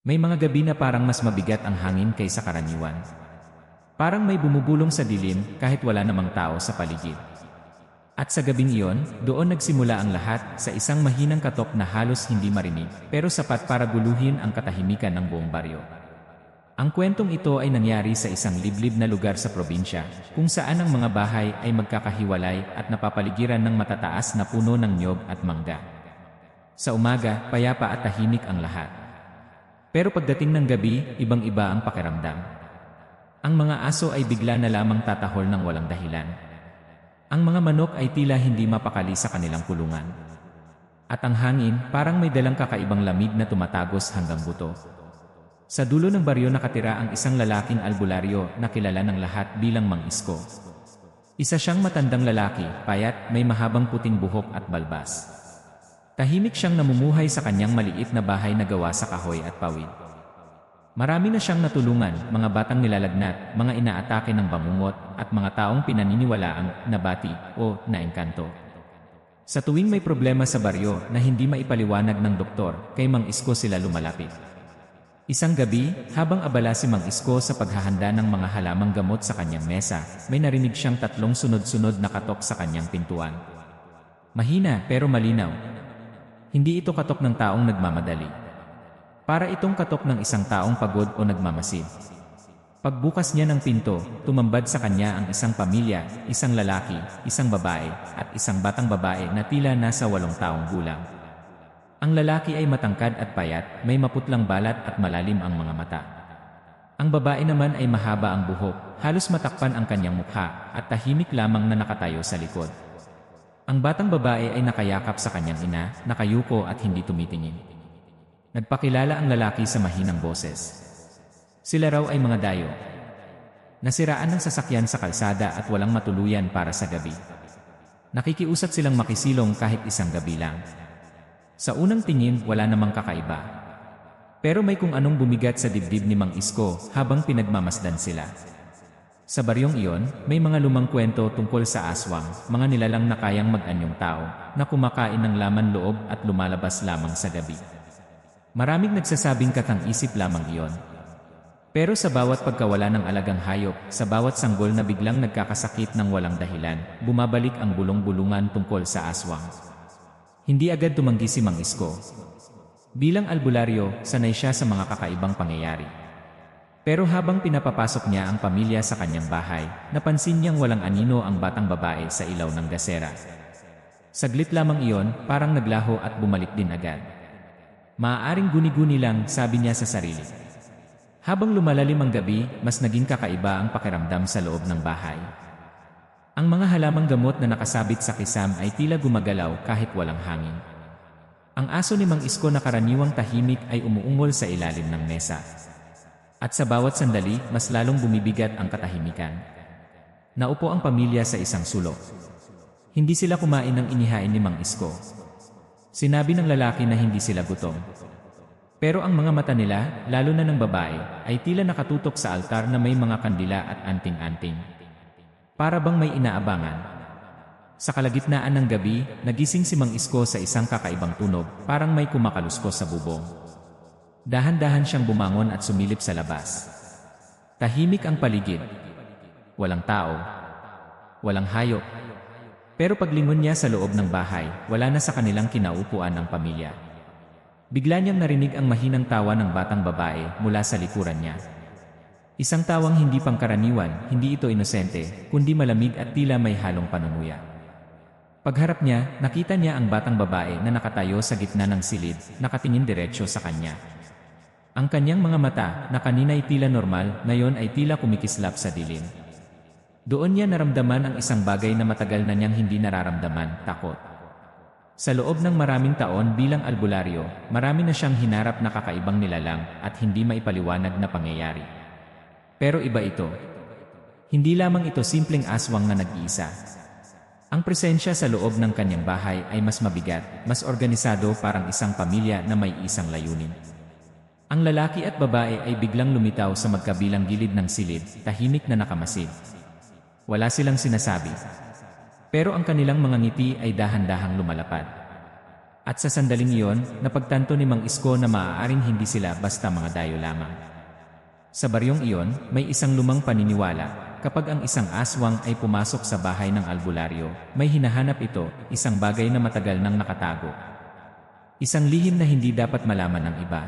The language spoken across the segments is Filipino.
May mga gabi na parang mas mabigat ang hangin kaysa karaniwan. Parang may bumubulong sa dilim kahit wala namang tao sa paligid. At sa gabing iyon, doon nagsimula ang lahat sa isang mahinang katok na halos hindi marinig, pero sapat para guluhin ang katahimikan ng buong baryo. Ang kwentong ito ay nangyari sa isang liblib na lugar sa probinsya, kung saan ang mga bahay ay magkakahiwalay at napapaligiran ng matataas na puno ng niyog at mangga. Sa umaga, payapa at tahimik ang lahat. Pero pagdating ng gabi, ibang-iba ang pakiramdam. Ang mga aso ay bigla na lamang tatahol ng walang dahilan. Ang mga manok ay tila hindi mapakali sa kanilang kulungan. At ang hangin, parang may dalang kakaibang lamig na tumatagos hanggang buto. Sa dulo ng baryo nakatira ang isang lalaking albularyo na kilala ng lahat bilang Mang Isko. Isa siyang matandang lalaki, payat, may mahabang puting buhok at balbas. Tahimik siyang namumuhay sa kanyang maliit na bahay na gawa sa kahoy at pawid. Marami na siyang natulungan, mga batang nilalagnat, mga inaatake ng bangungot, at mga taong pinaniniwalaang nabati o naengkanto. Sa tuwing may problema sa baryo na hindi maipaliwanag ng doktor, kay Mang Isko sila lumalapit. Isang gabi, habang abala si Mang Isko sa paghahanda ng mga halamang gamot sa kanyang mesa, may narinig siyang tatlong sunod-sunod na katok sa kanyang pintuan. Mahina pero malinaw. Hindi ito katok ng taong nagmamadali. Para itong katok ng isang taong pagod o nagmamasid. Pagbukas niya ng pinto, tumambad sa kanya ang isang pamilya, isang lalaki, isang babae, at isang batang babae na tila nasa 8 taong gulang. Ang lalaki ay matangkad at payat, may maputlang balat at malalim ang mga mata. Ang babae naman ay mahaba ang buhok, halos matakpan ang kanyang mukha, at tahimik lamang na nakatayo sa likod. Ang batang babae ay nakayakap sa kanyang ina, nakayuko at hindi tumitingin. Nagpakilala ang lalaki sa mahinang boses. Sila raw ay mga dayo. Nasiraan ng sasakyan sa kalsada at walang matuluyan para sa gabi. Nakikiusap silang makisilong kahit isang gabi lang. Sa unang tingin, wala namang kakaiba. Pero may kung anong bumigat sa dibdib ni Mang Isko habang pinagmamasdan sila. Sa baryong iyon, may mga lumang kwento tungkol sa aswang, mga nilalang na kayang mag-anyong tao, na kumakain ng laman loob at lumalabas lamang sa gabi. Maraming nagsasabing katang-isip lamang iyon. Pero sa bawat pagkawala ng alagang hayop, sa bawat sanggol na biglang nagkakasakit ng walang dahilan, bumabalik ang bulong-bulungan tungkol sa aswang. Hindi agad tumanggi si Mang Isko. Bilang albularyo, sanay siya sa mga kakaibang pangyayari. Pero habang pinapapasok niya ang pamilya sa kanyang bahay, napansin niyang walang anino ang batang babae sa ilaw ng gasera. Saglit lamang iyon, parang naglaho at bumalik din agad. Maaaring guni-guni lang, sabi niya sa sarili. Habang lumalalim ang gabi, mas naging kakaiba ang pakiramdam sa loob ng bahay. Ang mga halamang gamot na nakasabit sa kisam ay tila gumagalaw kahit walang hangin. Ang aso ni Mang Isko na karaniwang tahimik ay umuungol sa ilalim ng mesa. At sa bawat sandali, mas lalong bumibigat ang katahimikan. Naupo ang pamilya sa isang sulok. Hindi sila kumain ng inihain ni Mang Isko. Sinabi ng lalaki na hindi sila gutom. Pero ang mga mata nila, lalo na ng babae, ay tila nakatutok sa altar na may mga kandila at anting-anting. Para bang may inaabangan. Sa kalagitnaan ng gabi, nagising si Mang Isko sa isang kakaibang tunog, parang may kumakaluskos sa bubong. Dahan-dahan siyang bumangon at sumilip sa labas. Tahimik ang paligid. Walang tao. Walang hayop. Pero paglingon niya sa loob ng bahay, wala na sa kanilang kinaupuan ng pamilya. Bigla niyang narinig ang mahinang tawa ng batang babae mula sa likuran niya. Isang tawang hindi pangkaraniwan, hindi ito inosente, kundi malamig at tila may halong panunuya. Pagharap niya, nakita niya ang batang babae na nakatayo sa gitna ng silid, nakatingin diretsyo sa kanya. Ang kanyang mga mata, na kanina ay tila normal, ngayon ay tila kumikislap sa dilim. Doon niya naramdaman ang isang bagay na matagal na niyang hindi nararamdaman, takot. Sa loob ng maraming taon bilang albularyo, marami na siyang hinarap na kakaibang nilalang at hindi maipaliwanag na pangyayari. Pero iba ito. Hindi lamang ito simpleng aswang na nag-iisa. Ang presensya sa loob ng kanyang bahay ay mas mabigat, mas organisado, parang isang pamilya na may isang layunin. Ang lalaki at babae ay biglang lumitaw sa magkabilang gilid ng silid, tahimik na nakamasid. Wala silang sinasabi. Pero ang kanilang mga ngiti ay dahan-dahang lumalapad. At sa sandaling iyon, napagtanto ni Mang Isko na maaaring hindi sila basta mga dayo lamang. Sa baryong iyon, may isang lumang paniniwala, kapag ang isang aswang ay pumasok sa bahay ng albularyo, may hinahanap ito, isang bagay na matagal nang nakatago. Isang lihim na hindi dapat malaman ng iba.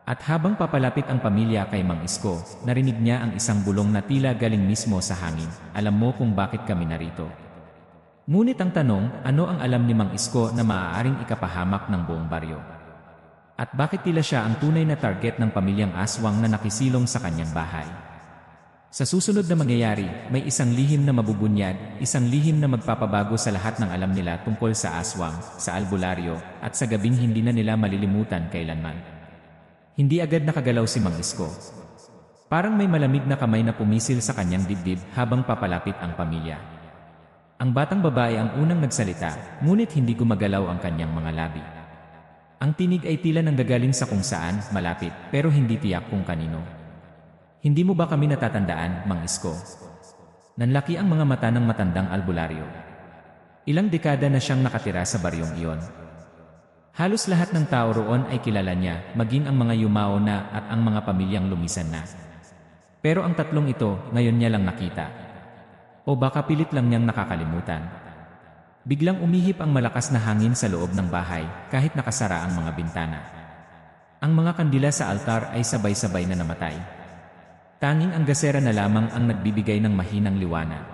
At habang papalapit ang pamilya kay Mang Isko, narinig niya ang isang bulong na tila galing mismo sa hangin. Alam mo kung bakit kami narito. Ngunit ang tanong, ano ang alam ni Mang Isko na maaaring ikapahamak ng buong baryo? At bakit tila siya ang tunay na target ng pamilyang aswang na nakisilong sa kanyang bahay? Sa susunod na mangyayari, may isang lihim na mabubunyag, isang lihim na magpapabago sa lahat ng alam nila tungkol sa aswang, sa albularyo, at sa gabing hindi na nila malilimutan kailanman. Hindi agad nakagalaw si Mang Isko. Parang may malamig na kamay na pumisil sa kanyang dibdib habang papalapit ang pamilya. Ang batang babae ang unang nagsalita, ngunit hindi gumagalaw ang kanyang mga labi. Ang tinig ay tila nanggagaling sa kung saan, malapit, pero hindi tiyak kung kanino. Hindi mo ba kami natatandaan, Mang Isko? Nanlaki ang mga mata ng matandang albularyo. Ilang dekada na siyang nakatira sa baryong iyon. Halos lahat ng tao roon ay kilala niya, maging ang mga yumao na at ang mga pamilyang lumisan na. Pero ang tatlong ito, ngayon niya lang nakita. O baka pilit lang niyang nakakalimutan. Biglang umihip ang malakas na hangin sa loob ng bahay, kahit nakasara ang mga bintana. Ang mga kandila sa altar ay sabay-sabay na namatay. Tanging ang gasera na lamang ang nagbibigay ng mahinang liwanag.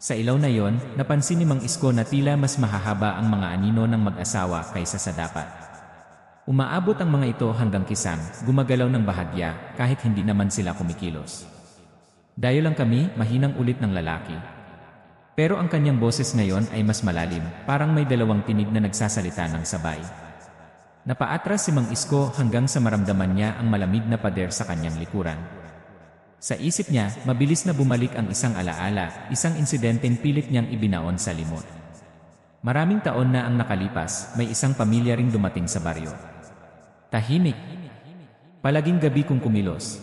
Sa ilaw na yon, napansin ni Mang Isko na tila mas mahahaba ang mga anino ng mag-asawa kaysa sa dapat. Umaabot ang mga ito hanggang kisang, gumagalaw ng bahagya, kahit hindi naman sila kumikilos. Dayo lang kami, mahinang ulit ng lalaki. Pero ang kanyang boses ngayon ay mas malalim, parang may dalawang tinig na nagsasalita ng sabay. Napaatras si Mang Isko hanggang sa maramdaman niya ang malamig na pader sa kanyang likuran. Sa isip niya, mabilis na bumalik ang isang alaala, isang insidenteng pilit niyang ibinaon sa limot. Maraming taon na ang nakalipas, may isang pamilya ring dumating sa baryo. Tahimik. Palaging gabi kung kumilos.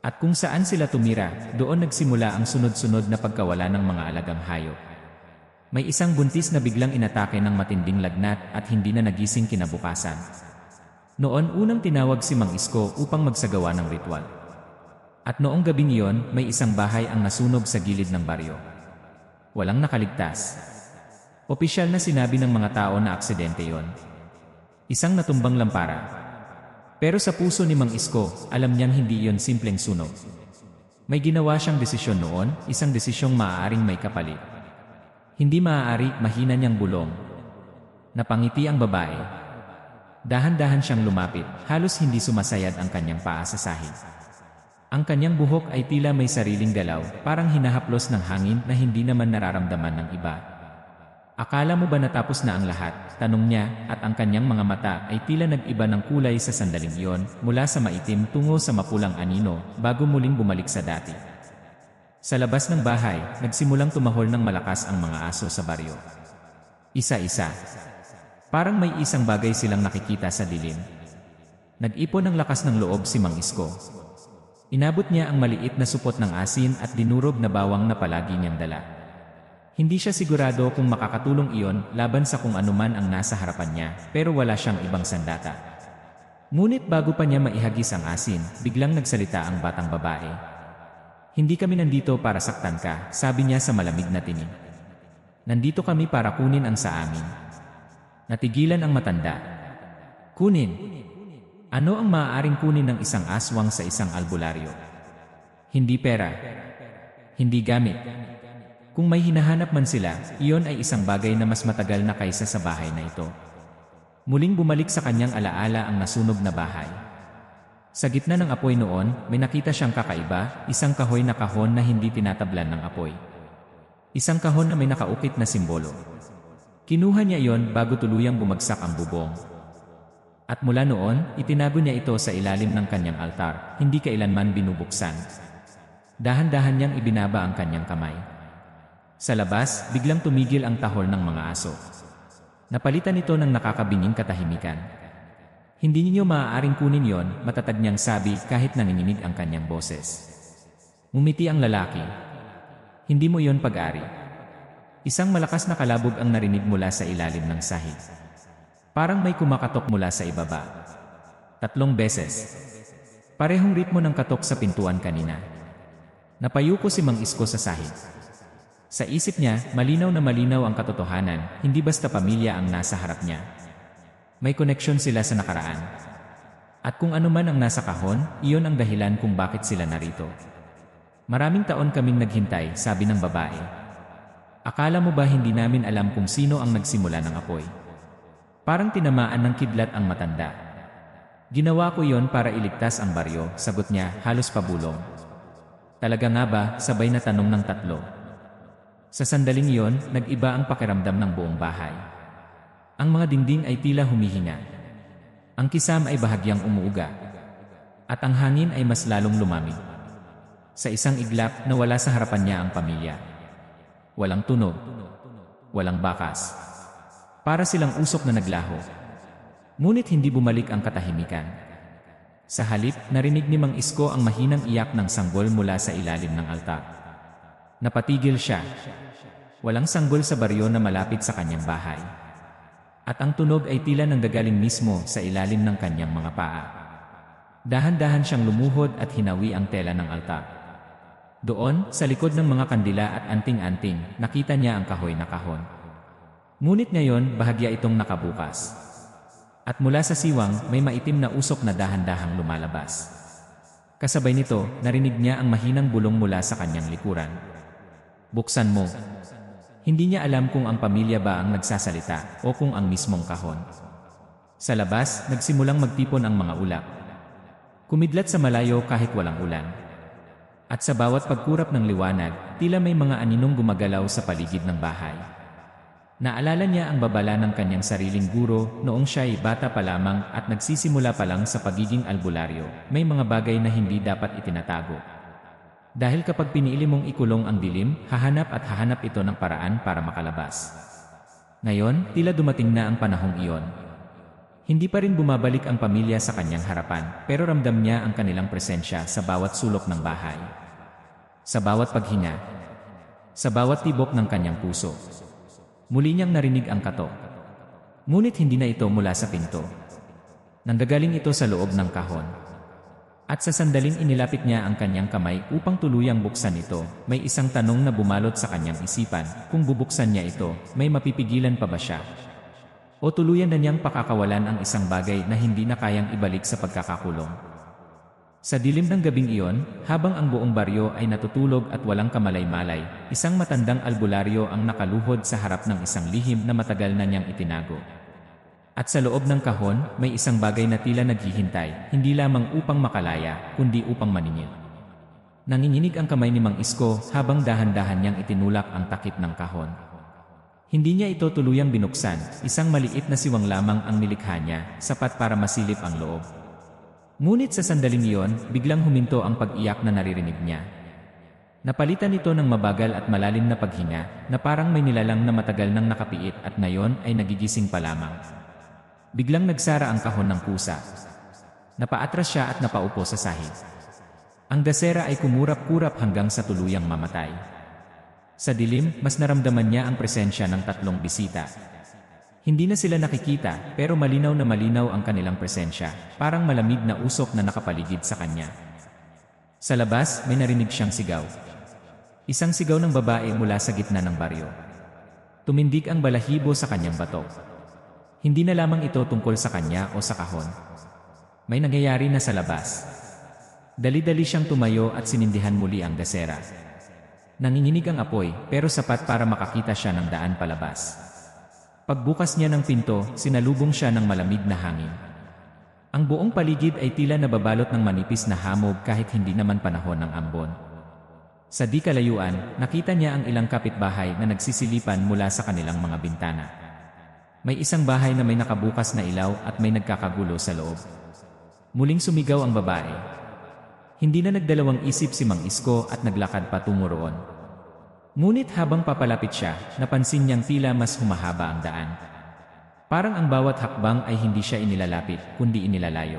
At kung saan sila tumira, doon nagsimula ang sunod-sunod na pagkawala ng mga alagang hayop. May isang buntis na biglang inatake ng matinding lagnat at hindi na nagising kinabukasan. Noon unang tinawag si Mang Isko upang magsagawa ng ritual. At noong gabing iyon, may isang bahay ang nasunog sa gilid ng baryo. Walang nakaligtas. Opisyal na sinabi ng mga tao na aksidente yon. Isang natumbang lampara. Pero sa puso ni Mang Isko, alam niyang hindi iyon simpleng sunog. May ginawa siyang desisyon noon, isang desisyong maaaring may kapalit. Hindi maaari, mahina niyang bulong. Napangiti ang babae. Dahan-dahan siyang lumapit, halos hindi sumasayad ang kanyang paa sa sahig. Ang kanyang buhok ay tila may sariling galaw, parang hinahaplos ng hangin na hindi naman nararamdaman ng iba. Akala mo ba natapos na ang lahat? Tanong niya, at ang kanyang mga mata ay tila nag-iba ng kulay sa sandaling iyon, mula sa maitim tungo sa mapulang anino, bago muling bumalik sa dati. Sa labas ng bahay, nagsimulang tumahol ng malakas ang mga aso sa baryo. Isa-isa. Parang may isang bagay silang nakikita sa dilim. Nag-ipon ng lakas ng loob si Mang Isko. Inabot niya ang maliit na supot ng asin at dinurog na bawang na palagi niyang dala. Hindi siya sigurado kung makakatulong iyon laban sa kung anuman ang nasa harapan niya, pero wala siyang ibang sandata. Ngunit bago pa niya maihagis ang asin, biglang nagsalita ang batang babae. Hindi kami nandito para saktan ka, sabi niya sa malamig na tinig. Nandito kami para kunin ang sa amin. Natigilan ang matanda. Kunin. Ano ang maaaring kunin ng isang aswang sa isang albularyo? Hindi pera. Hindi gamit. Kung may hinahanap man sila, iyon ay isang bagay na mas matagal na kaysa sa bahay na ito. Muling bumalik sa kanyang alaala ang nasunog na bahay. Sa gitna ng apoy noon, may nakita siyang kakaiba, isang kahoy na kahon na hindi tinatablan ng apoy. Isang kahon na may nakaukit na simbolo. Kinuha niya iyon bago tuluyang bumagsak ang bubong. At mula noon, itinago niya ito sa ilalim ng kanyang altar, hindi kailanman binubuksan. Dahan-dahan niyang ibinaba ang kanyang kamay. Sa labas, biglang tumigil ang tahol ng mga aso. Napalitan ito ng nakakabinging katahimikan. Hindi ninyo maaaring kunin yon, matatag niyang sabi kahit nanginginig ang kanyang boses. Ngumiti ang lalaki. Hindi mo yon pag-ari. Isang malakas na kalabog ang narinig mula sa ilalim ng sahig. Parang may kumakatok mula sa ibaba. 3 beses. Parehong ritmo ng katok sa pintuan kanina. Napayuko si Mang Isko sa sahig. Sa isip niya, malinaw na malinaw ang katotohanan, hindi basta pamilya ang nasa harap niya. May koneksyon sila sa nakaraan. At kung ano man ang nasa kahon, iyon ang dahilan kung bakit sila narito. Maraming taon kaming naghintay, sabi ng babae. Akala mo ba hindi namin alam kung sino ang nagsimula ng apoy? Parang tinamaan ng kidlat ang matanda. Ginawa ko yon para iligtas ang baryo, sagot niya, halos pabulong. Talaga nga ba, sabay na tanong ng tatlo. Sa sandaling iyon, nag-iba ang pakiramdam ng buong bahay. Ang mga dingding ay tila humihinga. Ang kisam ay bahagyang umuuga. At ang hangin ay mas lalong lumamig. Sa isang iglap, nawala sa harapan niya ang pamilya. Walang tunog. Walang bakas. Para silang usok na naglaho. Ngunit hindi bumalik ang katahimikan. Sa halip, narinig ni Mang Isko ang mahinang iyak ng sanggol mula sa ilalim ng altar. Napatigil siya. Walang sanggol sa baryo na malapit sa kanyang bahay. At ang tunog ay tila nanggagaling mismo sa ilalim ng kanyang mga paa. Dahan-dahan siyang lumuhod at hinawi ang tela ng altar. Doon, sa likod ng mga kandila at anting-anting, nakita niya ang kahoy na kahon. Ngunit ngayon, bahagya itong nakabukas. At mula sa siwang, may maitim na usok na dahan-dahang lumalabas. Kasabay nito, narinig niya ang mahinang bulong mula sa kanyang likuran. Buksan mo. Hindi niya alam kung ang pamilya ba ang nagsasalita o kung ang mismong kahon. Sa labas, nagsimulang magtipon ang mga ulap. Kumidlat sa malayo kahit walang ulan. At sa bawat pagkurap ng liwanag, tila may mga aninong gumagalaw sa paligid ng bahay. Naalala niya ang babala ng kanyang sariling guro noong siya ay bata pa lamang at nagsisimula pa lang sa pagiging albularyo. May mga bagay na hindi dapat itinatago. Dahil kapag pinili mong ikulong ang dilim, hahanap at hahanap ito ng paraan para makalabas. Ngayon, tila dumating na ang panahong iyon. Hindi pa rin bumabalik ang pamilya sa kanyang harapan, pero ramdam niya ang kanilang presensya sa bawat sulok ng bahay. Sa bawat paghinga. Sa bawat tibok ng kanyang puso. Muli niyang narinig ang katok. Ngunit hindi na ito mula sa pinto. Nanggagaling ito sa loob ng kahon. At sa sandaling inilapit niya ang kanyang kamay upang tuluyang buksan ito, may isang tanong na bumalot sa kanyang isipan, kung bubuksan niya ito, may mapipigilan pa ba siya? O tuluyan na niyang pakakawalan ang isang bagay na hindi na kayang ibalik sa pagkakakulong? Sa dilim ng gabing iyon, habang ang buong baryo ay natutulog at walang kamalay-malay, isang matandang albularyo ang nakaluhod sa harap ng isang lihim na matagal na niyang itinago. At sa loob ng kahon, may isang bagay na tila naghihintay, hindi lamang upang makalaya, kundi upang maningil. Nanginginig ang kamay ni Mang Isko habang dahan-dahan niyang itinulak ang takip ng kahon. Hindi niya ito tuluyang binuksan, isang maliit na siwang lamang ang nilikha niya, sapat para masilip ang loob. Ngunit sa sandaling iyon, biglang huminto ang pag-iyak na naririnig niya. Napalitan ito ng mabagal at malalim na paghinga, na parang may nilalang na matagal nang nakapiit at ngayon ay nagigising pa lamang. Biglang nagsara ang kahon ng pusa. Napaatras siya at napaupo sa sahig. Ang dasera ay kumurap-kurap hanggang sa tuluyang mamatay. Sa dilim, mas naramdaman niya ang presensya ng 3 bisita. Hindi na sila nakikita, pero malinaw na malinaw ang kanilang presensya, parang malamig na usok na nakapaligid sa kanya. Sa labas, may narinig siyang sigaw. Isang sigaw ng babae mula sa gitna ng baryo. Tumindig ang balahibo sa kanyang batok. Hindi na lamang ito tungkol sa kanya o sa kahon. May nangyayari na sa labas. Dali-dali siyang tumayo at sinindihan muli ang gasera. Nanginginig ang apoy, pero sapat para makakita siya ng daan palabas. Pagbukas niya ng pinto, sinalubong siya ng malamig na hangin. Ang buong paligid ay tila nababalot ng manipis na hamog kahit hindi naman panahon ng ambon. Sa di kalayuan, nakita niya ang ilang kapitbahay na nagsisilipan mula sa kanilang mga bintana. May isang bahay na may nakabukas na ilaw at may nagkakagulo sa loob. Muling sumigaw ang babae. Hindi na nagdalawang isip si Mang Isko at naglakad patungo roon. Ngunit habang papalapit siya, napansin niyang tila mas humahaba ang daan. Parang ang bawat hakbang ay hindi siya inilalapit, kundi inilalayo.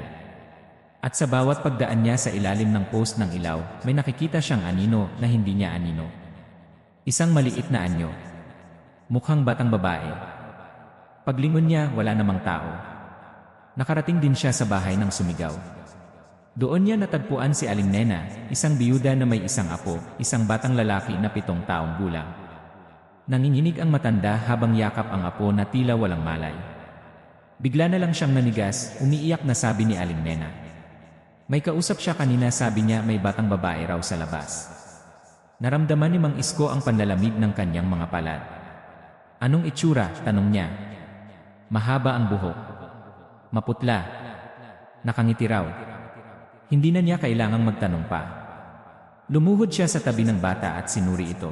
At sa bawat pagdaan niya sa ilalim ng post ng ilaw, may nakikita siyang anino na hindi niya anino. Isang maliit na anyo. Mukhang batang babae. Paglingon niya, wala namang tao. Nakarating din siya sa bahay ng sumigaw. Doon niya natagpuan si Aling Nena, isang biyuda na may isang apo, isang batang lalaki na 7 taong gulang. Nanginginig ang matanda habang yakap ang apo na tila walang malay. Bigla na lang siyang nanigas, umiiyak na sabi ni Aling Nena. May kausap siya kanina, sabi niya may batang babae raw sa labas. Naramdaman ni Mang Isko ang panlalamig ng kanyang mga palad. Anong itsura? Tanong niya. Mahaba ang buhok. Maputla. Nakangiti raw. Hindi na niya kailangang magtanong pa. Lumuhod siya sa tabi ng bata at sinuri ito.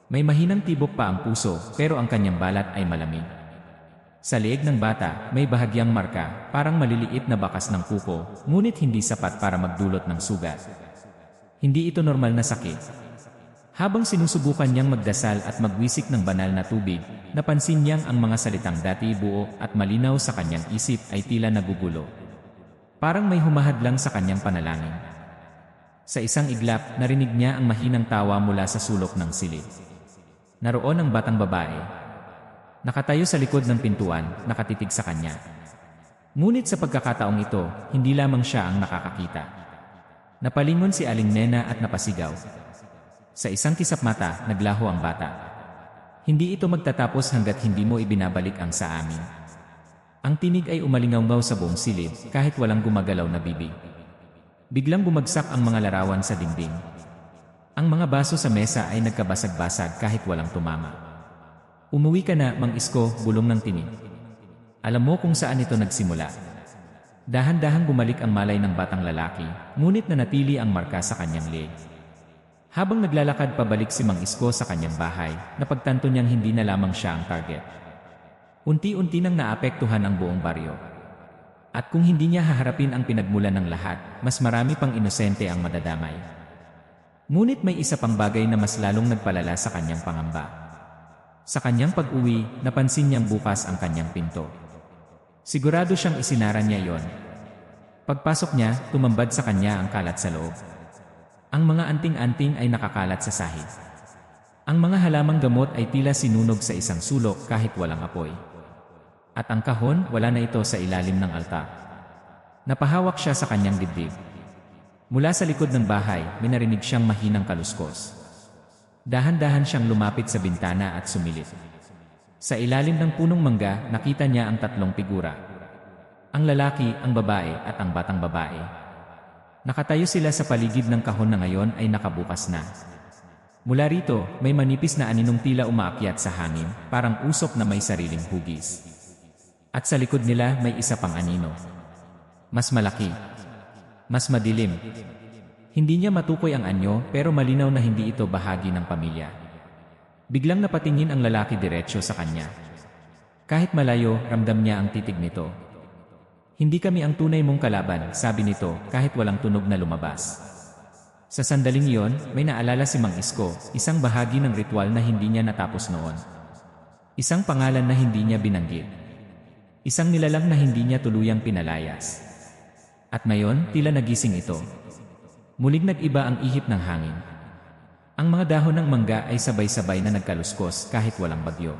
May mahinang tibok pa ang puso pero ang kanyang balat ay malamig. Sa leeg ng bata may bahagyang marka, parang maliliit na bakas ng kuko, ngunit hindi sapat para magdulot ng sugat. Hindi ito normal na sakit. Habang sinusubukan niyang magdasal at magwisik ng banal na tubig, napansin niyang ang mga salitang dati buo at malinaw sa kanyang isip ay tila nagugulo. Parang may humahadlang sa kanyang panalangin. Sa isang iglap, narinig niya ang mahinang tawa mula sa sulok ng silid. Naroon ang batang babae. Nakatayo sa likod ng pintuan, nakatitig sa kanya. Ngunit sa pagkakataong ito, hindi lamang siya ang nakakakita. Napalingon si Aling Nena at napasigaw. Sa isang kisap mata, naglaho ang bata. Hindi ito magtatapos hanggat hindi mo ibinabalik ang sa amin. Ang tinig ay umalingaw sa buong silid kahit walang gumagalaw na bibig. Biglang bumagsak ang mga larawan sa dingding. Ang mga baso sa mesa ay nagkabasag-basag kahit walang tumama. Umuwi ka na, Mang Isko, bulong ng tinig. Alam mo kung saan ito nagsimula. Dahan-dahang bumalik ang malay ng batang lalaki, ngunit nanatili ang marka sa kanyang leeg. Habang naglalakad pabalik si Mang Isko sa kanyang bahay, napagtanto niyang hindi na lamang siya ang target. Unti-unti nang naapektuhan ang buong baryo. At kung hindi niya haharapin ang pinagmulan ng lahat, mas marami pang inosente ang madadamay. Ngunit may isa pang bagay na mas lalong nagpalala sa kanyang pangamba. Sa kanyang pag-uwi, napansin niyang bukas ang kanyang pinto. Sigurado siyang isinara niya yon. Pagpasok niya, tumambad sa kanya ang kalat sa loob. Ang mga anting-anting ay nakakalat sa sahig. Ang mga halamang gamot ay tila sinunog sa isang sulok kahit walang apoy. At ang kahon, wala na ito sa ilalim ng altar. Napahawak siya sa kanyang dibdib. Mula sa likod ng bahay, may narinig siyang mahinang kaluskos. Dahan-dahan siyang lumapit sa bintana at sumilip. Sa ilalim ng punong mangga, nakita niya ang 3 figura. Ang lalaki, ang babae at ang batang babae. Nakatayo sila sa paligid ng kahon na ngayon ay nakabukas na. Mula rito, may manipis na aninong tila umaakyat sa hangin, parang usok na may sariling hugis. At sa likod nila may isa pang anino. Mas malaki. Mas madilim. Hindi niya matukoy ang anyo pero malinaw na hindi ito bahagi ng pamilya. Biglang napatingin ang lalaki diretsyo sa kanya. Kahit malayo, ramdam niya ang titig nito. Hindi kami ang tunay mong kalaban, sabi nito kahit walang tunog na lumabas. Sa sandaling iyon, may naalala si Mang Isko, isang bahagi ng ritual na hindi niya natapos noon. Isang pangalan na hindi niya binanggit. Isang nilalang na hindi niya tuluyang pinalayas. At ngayon, tila nagising ito. Muling nag-iba ang ihip ng hangin. Ang mga dahon ng mangga ay sabay-sabay na nagkaluskos kahit walang bagyo.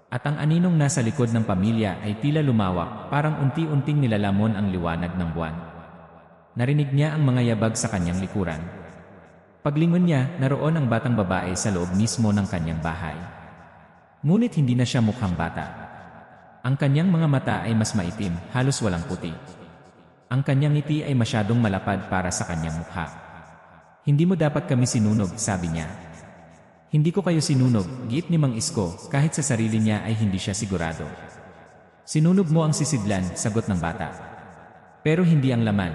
At ang aninong nasa likod ng pamilya ay tila lumawak, parang unti-unting nilalamon ang liwanag ng buwan. Narinig niya ang mga yabag sa kanyang likuran. Paglingon niya, naroon ang batang babae sa loob mismo ng kanyang bahay. Ngunit hindi na siya mukhang bata. Ang kanyang mga mata ay mas maitim, halos walang puti. Ang kanyang ngiti ay masyadong malapad para sa kanyang mukha. Hindi mo dapat kami sinunog, sabi niya. Hindi ko kayo sinunog, giit ni Mang Isko, kahit sa sarili niya ay hindi siya sigurado. Sinunog mo ang sisidlan, sagot ng bata. Pero hindi ang laman.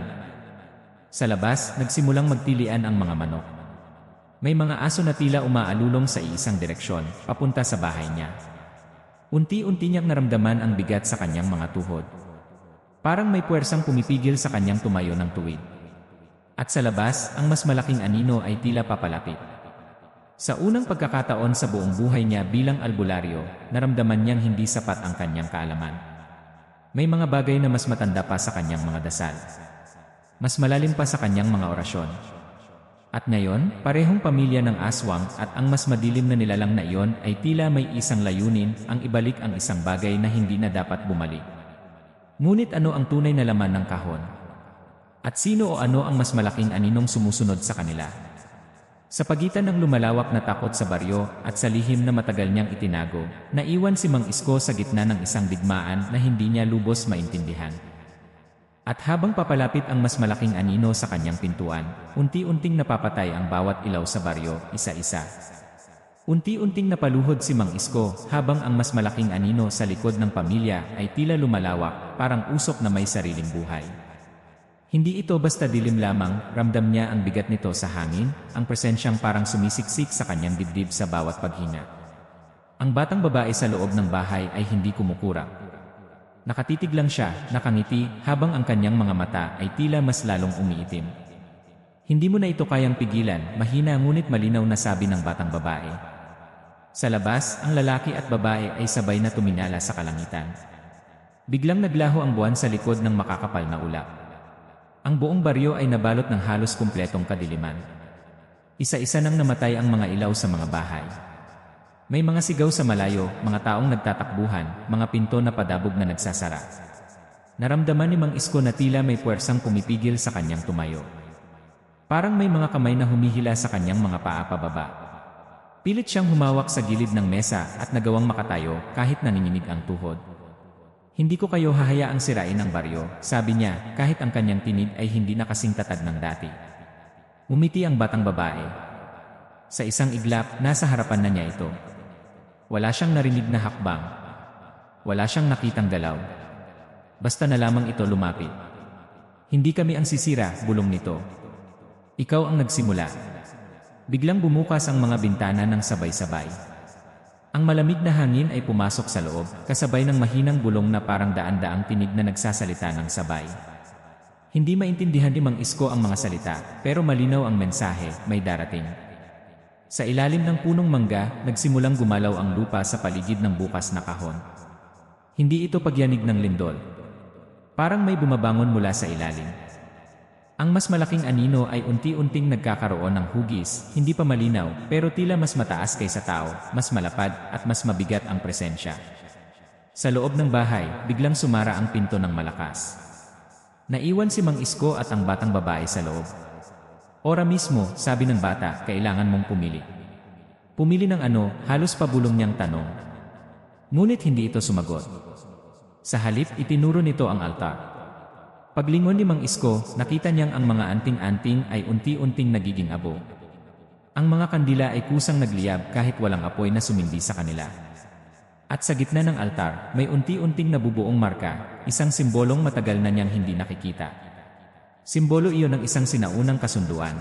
Sa labas, nagsimulang magtilian ang mga manok. May mga aso na tila umaalulong sa iisang direksyon, papunta sa bahay niya. Unti-unti niyang naramdaman ang bigat sa kanyang mga tuhod. Parang may puwersang pumipigil sa kanyang tumayo ng tuwid. At sa labas, ang mas malaking anino ay tila papalapit. Sa unang pagkakataon sa buong buhay niya bilang albularyo, naramdaman niyang hindi sapat ang kanyang kaalaman. May mga bagay na mas matanda pa sa kanyang mga dasal. Mas malalim pa sa kanyang mga orasyon. At ngayon, parehong pamilya ng aswang at ang mas madilim na nilalang na iyon ay tila may isang layunin, ang ibalik ang isang bagay na hindi na dapat bumalik. Ngunit ano ang tunay na laman ng kahon? At sino o ano ang mas malaking aninong sumusunod sa kanila? Sa pagitan ng lumalawak na takot sa baryo at sa lihim na matagal niyang itinago, naiwan si Mang Isko sa gitna ng isang digmaan na hindi niya lubos maintindihan. At habang papalapit ang mas malaking anino sa kanyang pintuan, unti-unting napapatay ang bawat ilaw sa baryo, isa-isa. Unti-unting napaluhod si Mang Isko habang ang mas malaking anino sa likod ng pamilya ay tila lumalawak, parang usok na may sariling buhay. Hindi ito basta dilim lamang, ramdam niya ang bigat nito sa hangin, ang presensyang parang sumisiksik sa kanyang dibdib sa bawat paghinga. Ang batang babae sa loob ng bahay ay hindi kumukurap. Nakatitig lang siya, nakangiti, habang ang kanyang mga mata ay tila mas lalong umiitim. Hindi mo na ito kayang pigilan, mahina ngunit malinaw na sabi ng batang babae. Sa labas, ang lalaki at babae ay sabay na tuminala sa kalangitan. Biglang naglaho ang buwan sa likod ng makakapal na ulap. Ang buong baryo ay nabalot ng halos kumpletong kadiliman. Isa-isa nang namatay ang mga ilaw sa mga bahay. May mga sigaw sa malayo, mga taong nagtatakbuhan, mga pinto na padabog na nagsasara. Naramdaman ni Mang Isko na tila may puwersang pumipigil sa kanyang tumayo. Parang may mga kamay na humihila sa kanyang mga paa pababa. Pilit siyang humawak sa gilid ng mesa at nagawang makatayo kahit nanginginig ang tuhod. Hindi ko kayo hahayaang sirain ang baryo, sabi niya kahit ang kanyang tinig ay hindi na kasing tatag ng dati. Umiti ang batang babae. Sa isang iglap, nasa harapan na niya ito. Wala siyang narinig na hakbang. Wala siyang nakitang galaw. Basta na lamang ito lumapit. Hindi kami ang sisira, bulong nito. Ikaw ang nagsimula. Biglang bumukas ang mga bintana ng sabay-sabay. Ang malamig na hangin ay pumasok sa loob, kasabay ng mahinang bulong na parang daan-daang tinig na nagsasalita ng sabay. Hindi maintindihan ni Mang Isko ang mga salita, pero malinaw ang mensahe, may darating. Sa ilalim ng punong mangga, nagsimulang gumalaw ang lupa sa paligid ng bukas na kahon. Hindi ito pagyanig ng lindol. Parang may bumabangon mula sa ilalim. Ang mas malaking anino ay unti-unting nagkakaroon ng hugis, hindi pa malinaw, pero tila mas mataas kaysa tao, mas malapad, at mas mabigat ang presensya. Sa loob ng bahay, biglang sumara ang pinto ng malakas. Naiwan si Mang Isko at ang batang babae sa loob. Ora mismo, sabi ng bata, kailangan mong pumili. Pumili ng ano, halos pabulong niyang tanong. Ngunit hindi ito sumagot. Sa halip, itinuro nito ang altar. Paglingon ni Mang Isko, nakita niyang ang mga anting-anting ay unti-unting nagiging abo. Ang mga kandila ay kusang nagliyab kahit walang apoy na sumindi sa kanila. At sa gitna ng altar, may unti-unting nabubuong marka, isang simbolong matagal na niyang hindi nakikita. Simbolo iyon ng isang sinaunang kasunduan.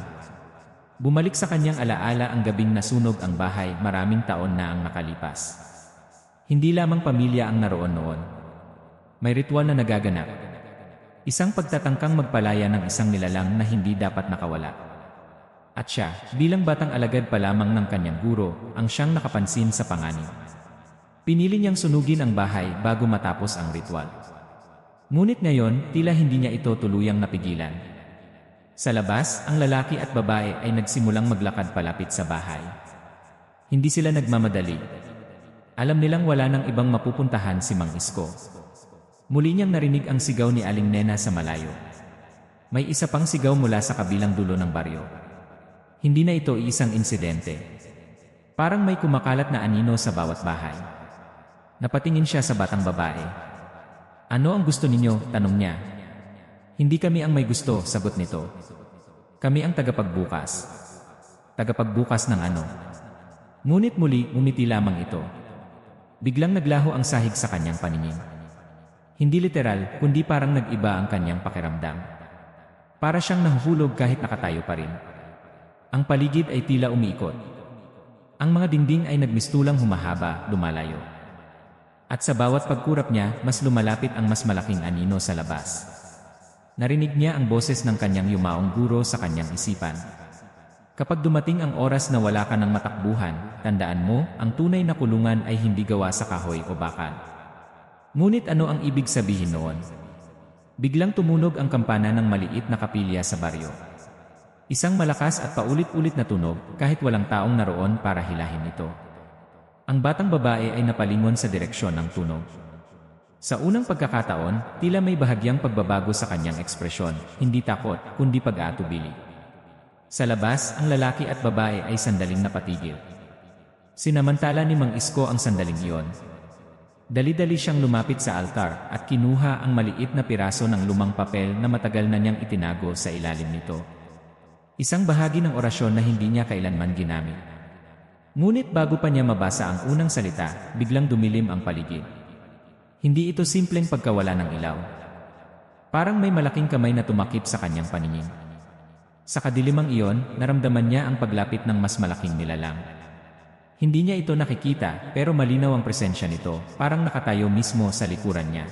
Bumalik sa kanyang alaala ang gabing nasunog ang bahay, maraming taon na ang nakalipas. Hindi lamang pamilya ang naroon noon. May ritual na nagaganap. Isang pagtatangkang magpalaya ng isang nilalang na hindi dapat nakawala. At siya, bilang batang alagad pa lamang ng kanyang guro, ang siyang nakapansin sa panganib. Pinili niyang sunugin ang bahay bago matapos ang ritual. Ngunit ngayon, tila hindi niya ito tuluyang napigilan. Sa labas, ang lalaki at babae ay nagsimulang maglakad palapit sa bahay. Hindi sila nagmamadali. Alam nilang wala nang ibang mapupuntahan si Mang Isko. Muli niyang narinig ang sigaw ni Aling Nena sa malayo. May isa pang sigaw mula sa kabilang dulo ng baryo. Hindi na ito isang insidente. Parang may kumakalat na anino sa bawat bahay. Napatingin siya sa batang babae. Ano ang gusto ninyo? Tanong niya. Hindi kami ang may gusto, sagot nito. Kami ang tagapagbukas. Tagapagbukas ng ano? Ngunit muli, umiti lamang ito. Biglang naglaho ang sahig sa kanyang paningin. Hindi literal, kundi parang nag-iba ang kanyang pakiramdam. Para siyang nahuhulog kahit nakatayo pa rin. Ang paligid ay tila umiikot. Ang mga dingding ay nagmistulang humahaba, lumalayo. At sa bawat pagkurap niya, mas lumalapit ang mas malaking anino sa labas. Narinig niya ang boses ng kanyang yumaong guro sa kanyang isipan. Kapag dumating ang oras na wala ka ng matakbuhan, tandaan mo, ang tunay na kulungan ay hindi gawa sa kahoy o bakal. Ngunit ano ang ibig sabihin noon? Biglang tumunog ang kampana ng maliit na kapilya sa baryo. Isang malakas at paulit-ulit na tunog kahit walang taong naroon para hilahin ito. Ang batang babae ay napalingon sa direksyon ng tunog. Sa unang pagkakataon, tila may bahagyang pagbabago sa kanyang ekspresyon, hindi takot, kundi pag-aatubili. Sa labas, ang lalaki at babae ay sandaling napatigil. Sinamantala ni Mang Isko ang sandaling iyon. Dali-dali siyang lumapit sa altar at kinuha ang maliit na piraso ng lumang papel na matagal na niyang itinago sa ilalim nito. Isang bahagi ng orasyon na hindi niya kailanman ginamit. Ngunit bago pa niya mabasa ang unang salita, biglang dumilim ang paligid. Hindi ito simpleng pagkawala ng ilaw. Parang may malaking kamay na tumakip sa kanyang paningin. Sa kadilimang iyon, naramdaman niya ang paglapit ng mas malaking nilalang. Hindi niya ito nakikita, pero malinaw ang presensya nito, parang nakatayo mismo sa likuran niya.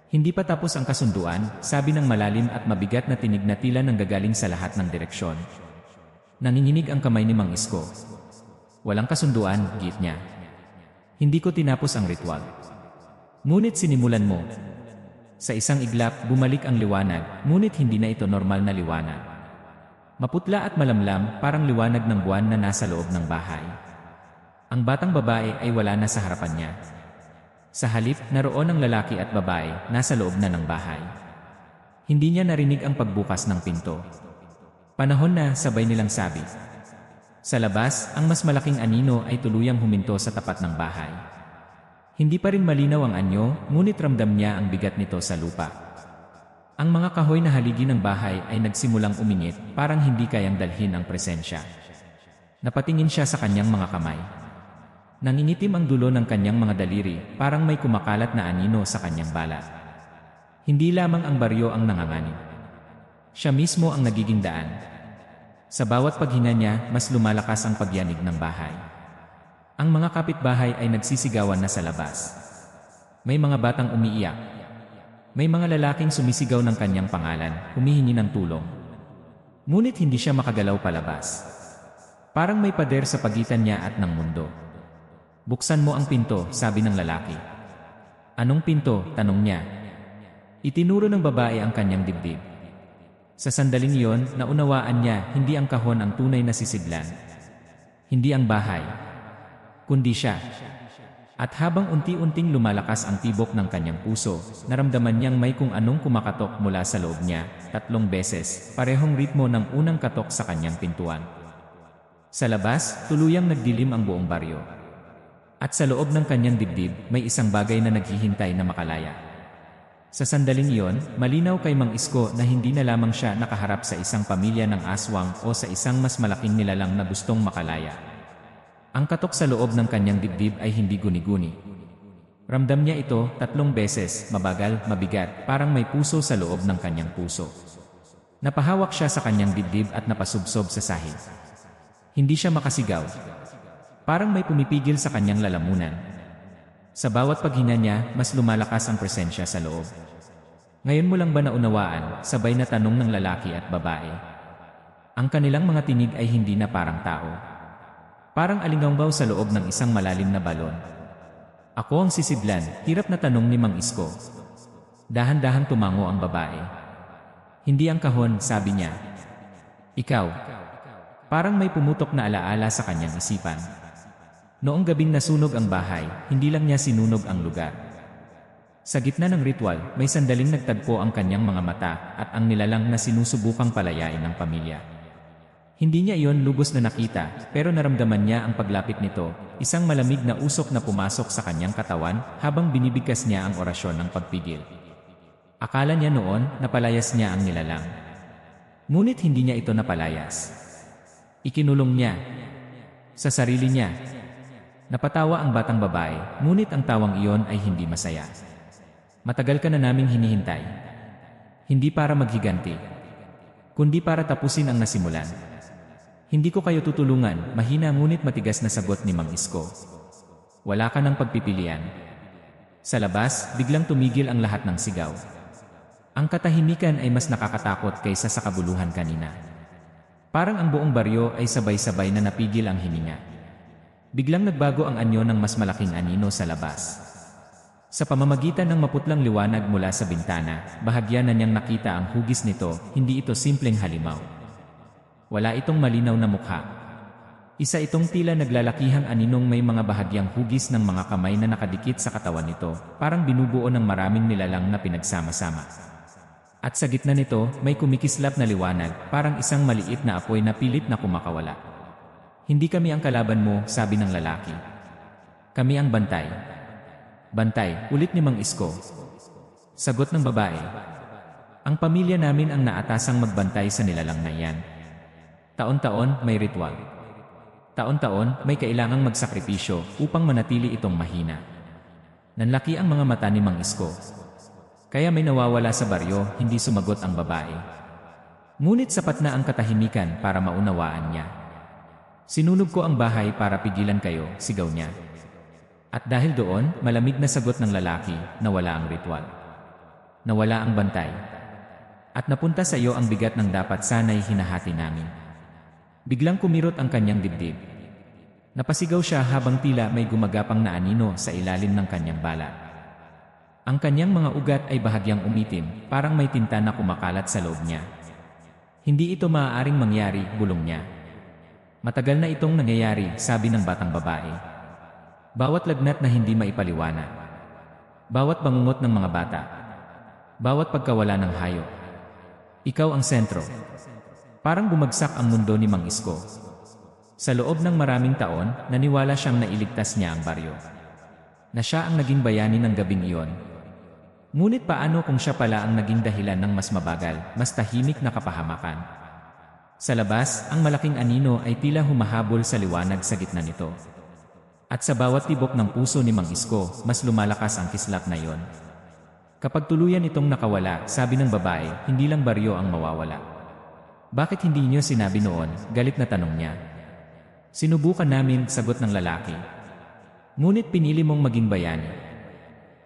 Hindi pa tapos ang kasunduan, sabi ng malalim at mabigat na tinig na tila nanggagaling sa lahat ng direksyon. Nanginginig ang kamay ni Mang Isko. Walang kasunduan, git niya. Hindi ko tinapos ang ritual. Ngunit sinimulan mo. Sa isang iglap, bumalik ang liwanag, ngunit hindi na ito normal na liwanag. Maputla at malamlam, parang liwanag ng buwan na nasa loob ng bahay. Ang batang babae ay wala na sa harapan niya. Sa halip, naroon ang lalaki at babae, nasa loob na ng bahay. Hindi niya narinig ang pagbukas ng pinto. Panahon na, sabay nilang sabi. Sa labas, ang mas malaking anino ay tuluyang huminto sa tapat ng bahay. Hindi pa rin malinaw ang anyo, ngunit ramdam niya ang bigat nito sa lupa. Ang mga kahoy na haligi ng bahay ay nagsimulang umingit, parang hindi kayang dalhin ang presensya. Napatingin siya sa kanyang mga kamay. Nangingitim ang dulo ng kanyang mga daliri, parang may kumakalat na anino sa kanyang balat. Hindi lamang ang baryo ang nanganganib. Siya mismo ang nagiging daan. Sa bawat paghinga niya, mas lumalakas ang pagyanig ng bahay. Ang mga kapitbahay ay nagsisigawan na sa labas. May mga batang umiiyak. May mga lalaking sumisigaw ng kanyang pangalan, humihingi ng tulong. Ngunit hindi siya makagalaw palabas. Parang may pader sa pagitan niya at ng mundo. Buksan mo ang pinto, sabi ng lalaki. Anong pinto? Tanong niya. Itinuro ng babae ang kanyang dibdib. Sa sandaling iyon, naunawaan niya, hindi ang kahon ang tunay na sisidlan. Hindi ang bahay, kundi siya. At habang unti-unting lumalakas ang tibok ng kanyang puso, naramdaman niyang may kung anong kumakatok mula sa loob niya, 3 beses, parehong ritmo ng unang katok sa kanyang pintuan. Sa labas, tuluyang nagdilim ang buong baryo. At sa loob ng kanyang dibdib, may isang bagay na naghihintay na makalaya. Sa sandaling iyon, malinaw kay Mang Isko na hindi na lamang siya nakaharap sa isang pamilya ng aswang o sa isang mas malaking nilalang na gustong makalaya. Ang katok sa loob ng kanyang dibdib ay hindi guni-guni. Ramdam niya ito 3 beses, mabagal, mabigat, parang may puso sa loob ng kanyang puso. Napahawak siya sa kanyang dibdib at napasubsob sa sahig. Hindi siya makasigaw. Parang may pumipigil sa kanyang lalamunan. Sa bawat paghinga niya, mas lumalakas ang presensya sa loob. Ngayon mo lang ba naunawaan, sabay na tanong ng lalaki at babae. Ang kanilang mga tinig ay hindi na parang tao. Parang alingangbaw sa loob ng isang malalim na balon. Ako ang sisidlan, hirap na tanong ni Mang Isko. Dahan-dahang tumango ang babae. Hindi ang kahon, sabi niya. Ikaw. Parang may pumutok na alaala sa kanyang isipan. Noong gabing nasunog ang bahay, hindi lang niya sinunog ang lugar. Sa gitna ng ritual, may sandaling nagtagpo ang kanyang mga mata at ang nilalang na sinusubukang palayain ng pamilya. Hindi niya iyon lubos na nakita, pero naramdaman niya ang paglapit nito, isang malamig na usok na pumasok sa kanyang katawan habang binibigkas niya ang orasyon ng pagpigil. Akala niya noon, napalayas niya ang nilalang. Ngunit hindi niya ito napalayas. Ikinulong niya sa sarili niya. Napatawa ang batang babae, ngunit ang tawang iyon ay hindi masaya. Matagal ka na naming hinihintay. Hindi para maghiganti, kundi para tapusin ang nasimulan. Hindi ko kayo tutulungan, mahina ngunit matigas na sagot ni Mang Isko. Wala ka ng pagpipilian. Sa labas, biglang tumigil ang lahat ng sigaw. Ang katahimikan ay mas nakakatakot kaysa sa kabuluhan kanina. Parang ang buong baryo ay sabay-sabay na napigil ang hininga. Biglang nagbago ang anyo ng mas malaking anino sa labas. Sa pamamagitan ng maputlang liwanag mula sa bintana, bahagya na niyang nakita ang hugis nito, hindi ito simpleng halimaw. Wala itong malinaw na mukha. Isa itong tila naglalakihang aninong may mga bahagyang hugis ng mga kamay na nakadikit sa katawan nito, parang binubuo ng maraming nilalang na pinagsama-sama. At sa gitna nito, may kumikislap na liwanag, parang isang maliit na apoy na pilit na kumakawala. Hindi kami ang kalaban mo, sabi ng lalaki. Kami ang bantay. Bantay, ulit ni Mang Isko. Sagot ng babae. Ang pamilya namin ang naatasang magbantay sa nilalang na iyan. Taon-taon, may ritual. Taon-taon, may kailangang magsakripisyo upang manatili itong mahina. Nanlaki ang mga mata ni Mang Isko. Kaya may nawawala sa baryo, hindi sumagot ang babae. Ngunit sapat na ang katahimikan para maunawaan niya. Sinunog ko ang bahay para pigilan kayo, sigaw niya. At dahil doon, malamig na sagot ng lalaki, nawala ang ritual. Nawala ang bantay. At napunta sa iyo ang bigat ng dapat sana'y hinahati namin. Biglang kumirot ang kanyang dibdib. Napasigaw siya habang tila may gumagapang na anino sa ilalim ng kanyang balat. Ang kanyang mga ugat ay bahagyang umitim, parang may tinta na kumakalat sa loob niya. Hindi ito maaaring mangyari, bulong niya. Matagal na itong nangyayari, sabi ng batang babae. Bawat lagnat na hindi maipaliwanag. Bawat bangungot ng mga bata. Bawat pagkawala ng hayop. Ikaw ang sentro. Parang bumagsak ang mundo ni Mang Isko. Sa loob ng maraming taon, naniwala siyang nailigtas niya ang baryo. Na siya ang naging bayani ng gabing iyon. Ngunit paano kung siya pala ang naging dahilan ng mas mabagal, mas tahimik na kapahamakan? Sa labas, ang malaking anino ay tila humahabol sa liwanag sa gitna nito. At sa bawat tibok ng puso ni Mang Isko, mas lumalakas ang kislap na iyon. Kapag tuluyan itong nakawala, sabi ng babae, hindi lang baryo ang mawawala. Bakit hindi niyo sinabi noon? Galit na tanong niya. Sinubukan namin, sagot ng lalaki. Ngunit pinili mong maging bayani.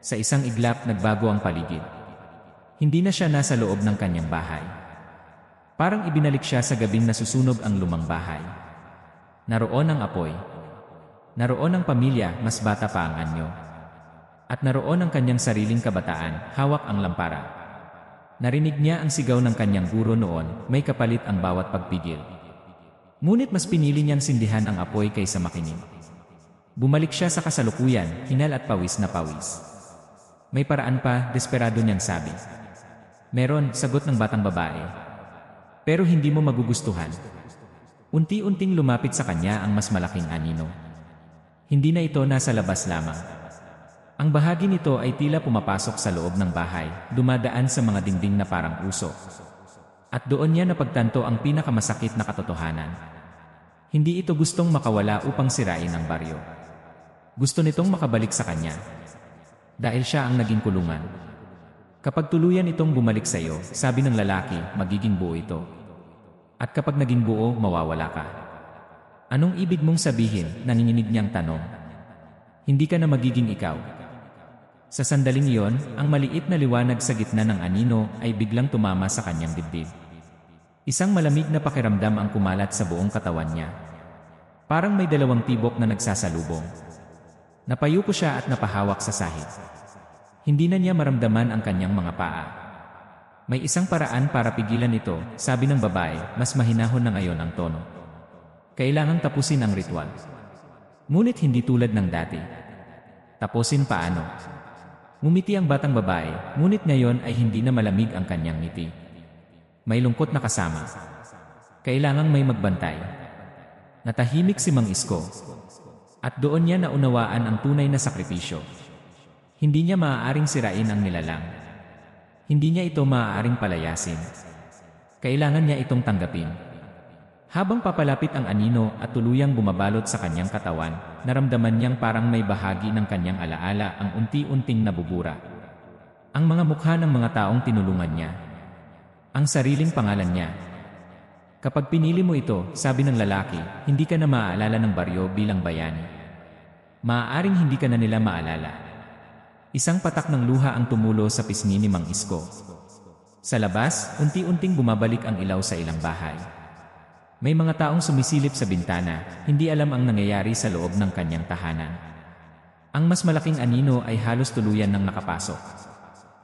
Sa isang iglap, nagbago ang paligid. Hindi na siya nasa loob ng kanyang bahay. Parang ibinalik siya sa gabing nasusunog ang lumang bahay. Naroon ang apoy. Naroon ang pamilya, mas bata pa ang anyo. At naroon ang kanyang sariling kabataan, hawak ang lampara. Narinig niya ang sigaw ng kanyang guro noon, may kapalit ang bawat pagpigil. Ngunit mas pinili niyang sindihan ang apoy kaysa makinig. Bumalik siya sa kasalukuyan, hinal at pawis na pawis. May paraan pa, desperado niyang sabi. Meron, sagot ng batang babae. Pero hindi mo magugustuhan. Unti-unting lumapit sa kanya ang mas malaking anino. Hindi na ito nasa labas lamang. Ang bahagi nito ay tila pumapasok sa loob ng bahay, dumadaan sa mga dingding na parang usok. At doon niya napagtanto ang pinakamasakit na katotohanan. Hindi ito gustong makawala upang sirain ang baryo. Gusto nitong makabalik sa kanya. Dahil siya ang naging kulungan. Kapag tuluyan itong bumalik sa iyo, sabi ng lalaki, magiging buo ito. At kapag naging buo, mawawala ka. Anong ibig mong sabihin? Nanginginig niyang tanong. Hindi ka na magiging ikaw. Sa sandaling iyon, ang maliit na liwanag sa gitna ng anino ay biglang tumama sa kanyang dibdib. Isang malamig na pakiramdam ang kumalat sa buong katawan niya. Parang may dalawang tibok na nagsasalubong. Napayuko siya at napahawak sa sahig. Hindi na niya maramdaman ang kanyang mga paa. May isang paraan para pigilan ito, sabi ng babae, mas mahinahon na ngayon ang tono. Kailangang tapusin ang ritual. Ngunit hindi tulad ng dati. Tapusin paano? Ngumiti ang batang babae, ngunit ngayon ay hindi na malamig ang kanyang ngiti. May lungkot na kasama. Kailangang may magbantay. Natahimik si Mang Isko. At doon niya naunawaan ang tunay na sakripisyo. Hindi niya maaaring sirain ang nilalang. Hindi niya ito maaaring palayasin. Kailangan niya itong tanggapin. Habang papalapit ang anino at tuluyang bumabalot sa kanyang katawan, naramdaman niyang parang may bahagi ng kanyang alaala ang unti-unting nabubura. Ang mga mukha ng mga taong tinulungan niya. Ang sariling pangalan niya. Kapag pinili mo ito, sabi ng lalaki, hindi ka na maaalala ng baryo bilang bayani. Maaaring hindi ka na nila maalala. Isang patak ng luha ang tumulo sa pisngi ni Mang Isko. Sa labas, unti-unting bumabalik ang ilaw sa ilang bahay. May mga taong sumisilip sa bintana, hindi alam ang nangyayari sa loob ng kanyang tahanan. Ang mas malaking anino ay halos tuluyan ng nakapasok.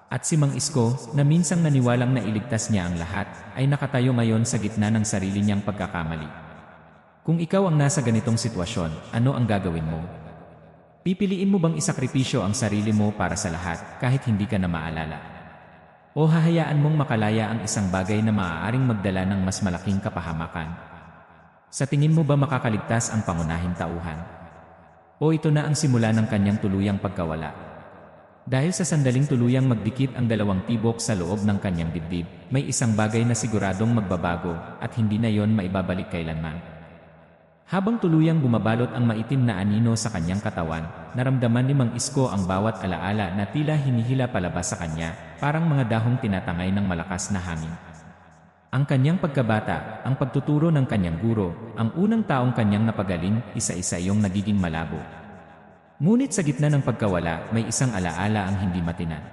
At si Mang Isko, na minsang naniwalang nailigtas niya ang lahat, ay nakatayo ngayon sa gitna ng sarili niyang pagkakamali. Kung ikaw ang nasa ganitong sitwasyon, ano ang gagawin mo? Pipiliin mo bang isakripisyo ang sarili mo para sa lahat kahit hindi ka na maalala? O hahayaan mong makalaya ang isang bagay na maaaring magdala ng mas malaking kapahamakan? Sa tingin mo ba makakaligtas ang pangunahing tauhan? O ito na ang simula ng kanyang tuluyang pagkawala? Dahil sa sandaling tuluyang magdikit ang dalawang tibok sa loob ng kanyang dibdib, may isang bagay na siguradong magbabago at hindi na yon maibabalik kailanman. Habang tuluyang bumabalot ang maitim na anino sa kanyang katawan, naramdaman ni Mang Isko ang bawat alaala na tila hinihila palabas sa kanya, parang mga dahong tinatangay ng malakas na hangin. Ang kanyang pagkabata, ang pagtuturo ng kanyang guro, ang unang taong kanyang napagaling, isa-isa yung nagiging malabo. Ngunit sa gitna ng pagkawala, may isang alaala ang hindi matinan.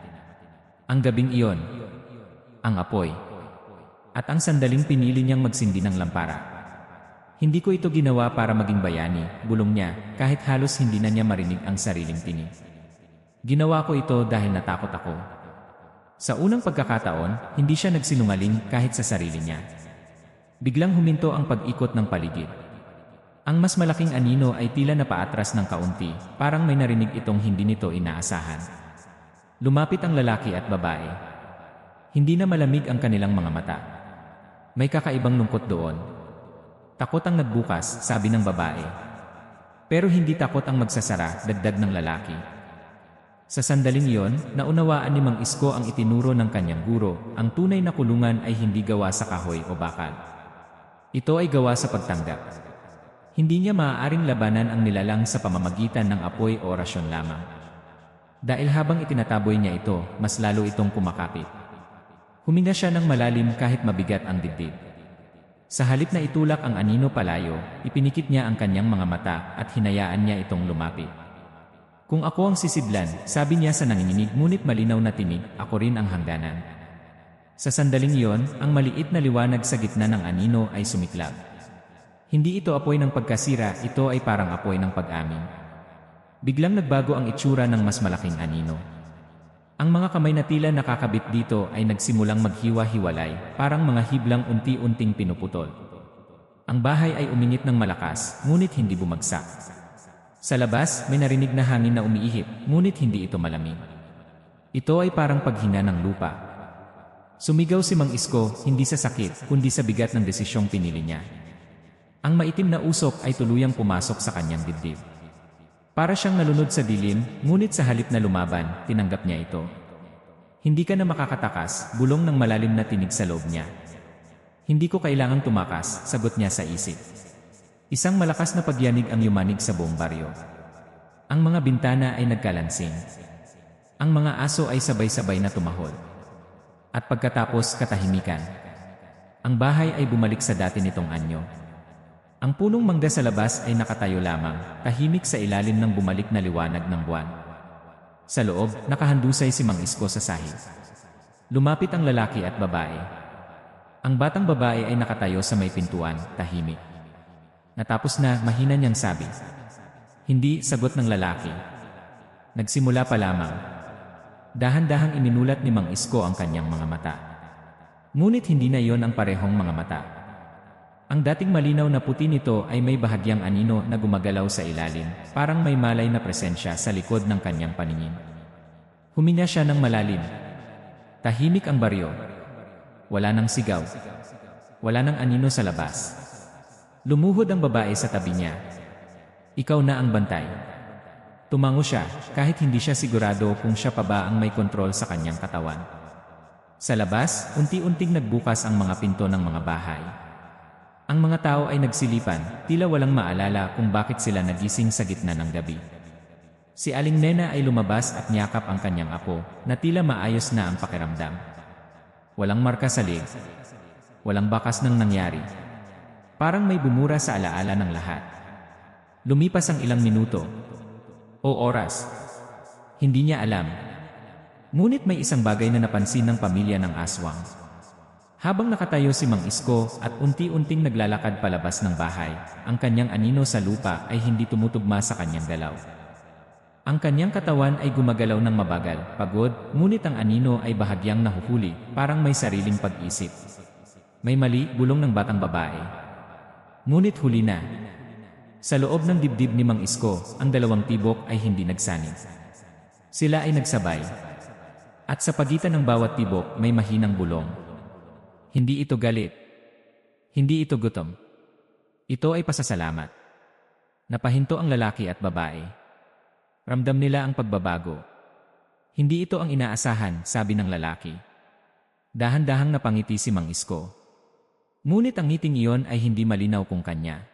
Ang gabing iyon, ang apoy, at ang sandaling pinili niyang magsindi ng lampara. Hindi ko ito ginawa para maging bayani, bulong niya, kahit halos hindi na niya marinig ang sariling tinig. Ginawa ko ito dahil natakot ako. Sa unang pagkakataon, hindi siya nagsinungaling kahit sa sarili niya. Biglang huminto ang pag-ikot ng paligid. Ang mas malaking anino ay tila napaatras ng kaunti, parang may narinig itong hindi nito inaasahan. Lumapit ang lalaki at babae. Hindi na malamig ang kanilang mga mata. May kakaibang lungkot doon. Takot ang nagbukas, sabi ng babae. Pero hindi takot ang magsasara, dagdag ng lalaki. Sa sandaling iyon, naunawaan ni Mang Isko ang itinuro ng kanyang guro, ang tunay na kulungan ay hindi gawa sa kahoy o bakal. Ito ay gawa sa pagtanggap. Hindi niya maaaring labanan ang nilalang sa pamamagitan ng apoy o orasyon lamang. Dahil habang itinataboy niya ito, mas lalo itong kumakapit. Huminga siya ng malalim kahit mabigat ang dibdib. Sa halip na itulak ang anino palayo, ipinikit niya ang kanyang mga mata at hinayaan niya itong lumapit. Kung ako ang sisidlan, sabi niya sa nanginginig ngunit malinaw na tinig, ako rin ang hangganan. Sa sandaling iyon, ang maliit na liwanag sa gitna ng anino ay sumiklab. Hindi ito apoy ng pagkasira, ito ay parang apoy ng pag-amin. Biglang nagbago ang itsura ng mas malaking anino. Ang mga kamay na tila nakakabit dito ay nagsimulang maghiwa-hiwalay, parang mga hiblang unti-unting pinuputol. Ang bahay ay uminit ng malakas, ngunit hindi bumagsak. Sa labas, may narinig na hangin na umiihip, ngunit hindi ito malamig. Ito ay parang paghina ng lupa. Sumigaw si Mang Isko, hindi sa sakit, kundi sa bigat ng desisyong pinili niya. Ang maitim na usok ay tuluyang pumasok sa kanyang dibdib. Para siyang nalunod sa dilim, ngunit sa halip na lumaban, tinanggap niya ito. Hindi ka na makakatakas, bulong ng malalim na tinig sa loob niya. Hindi ko kailangang tumakas, sagot niya sa isip. Isang malakas na pagyanig ang yumanig sa buong baryo. Ang mga bintana ay nagkalansing. Ang mga aso ay sabay-sabay na tumahol. At pagkatapos katahimikan. Ang bahay ay bumalik sa dati nitong anyo. Ang punong mangga sa labas ay nakatayo lamang, tahimik sa ilalim ng bumalik na liwanag ng buwan. Sa loob, nakahandusay si Mang Isko sa sahig. Lumapit ang lalaki at babae. Ang batang babae ay nakatayo sa may pintuan, tahimik. Natapos na, mahina niyang sabi. Hindi, sagot ng lalaki. Nagsimula pa lamang. Dahan-dahang ininulat ni Mang Isko ang kanyang mga mata. Ngunit hindi na iyon ang parehong mga mata. Ang dating malinaw na puti nito ay may bahagyang anino na gumagalaw sa ilalim, parang may malay na presensya sa likod ng kanyang paningin. Huminga siya ng malalim. Tahimik ang baryo. Wala nang sigaw. Wala nang anino sa labas. Lumuhod ang babae sa tabi niya. Ikaw na ang bantay. Tumango siya, kahit hindi siya sigurado kung siya pa ba ang may kontrol sa kanyang katawan. Sa labas, unti-unting nagbukas ang mga pinto ng mga bahay. Ang mga tao ay nagsilipan, tila walang maalala kung bakit sila nagising sa gitna ng gabi. Si Aling Nena ay lumabas at niyakap ang kanyang apo, na tila maayos na ang pakiramdam. Walang marka sa leg. Walang bakas ng nangyari. Parang may bumura sa alaala ng lahat. Lumipas ang ilang minuto o oras. Hindi niya alam. Ngunit may isang bagay na napansin ng pamilya ng aswang. Habang nakatayo si Mang Isko at unti-unting naglalakad palabas ng bahay, ang kanyang anino sa lupa ay hindi tumutugma sa kanyang galaw. Ang kanyang katawan ay gumagalaw ng mabagal, pagod, ngunit ang anino ay bahagyang nahuhuli, parang may sariling pag-isip. May mali, bulong ng batang babae. Ngunit huli na. Sa loob ng dibdib ni Mang Isko, ang dalawang tibok ay hindi nagsanib. Sila ay nagsabay. At sa pagitan ng bawat tibok may mahinang bulong. Hindi ito galit. Hindi ito gutom. Ito ay pasasalamat. Napahinto ang lalaki at babae. Ramdam nila ang pagbabago. Hindi ito ang inaasahan, sabi ng lalaki. Dahan-dahang napangiti si Mang Isko. Ngunit ang ngiting iyon ay hindi malinaw kung kanya.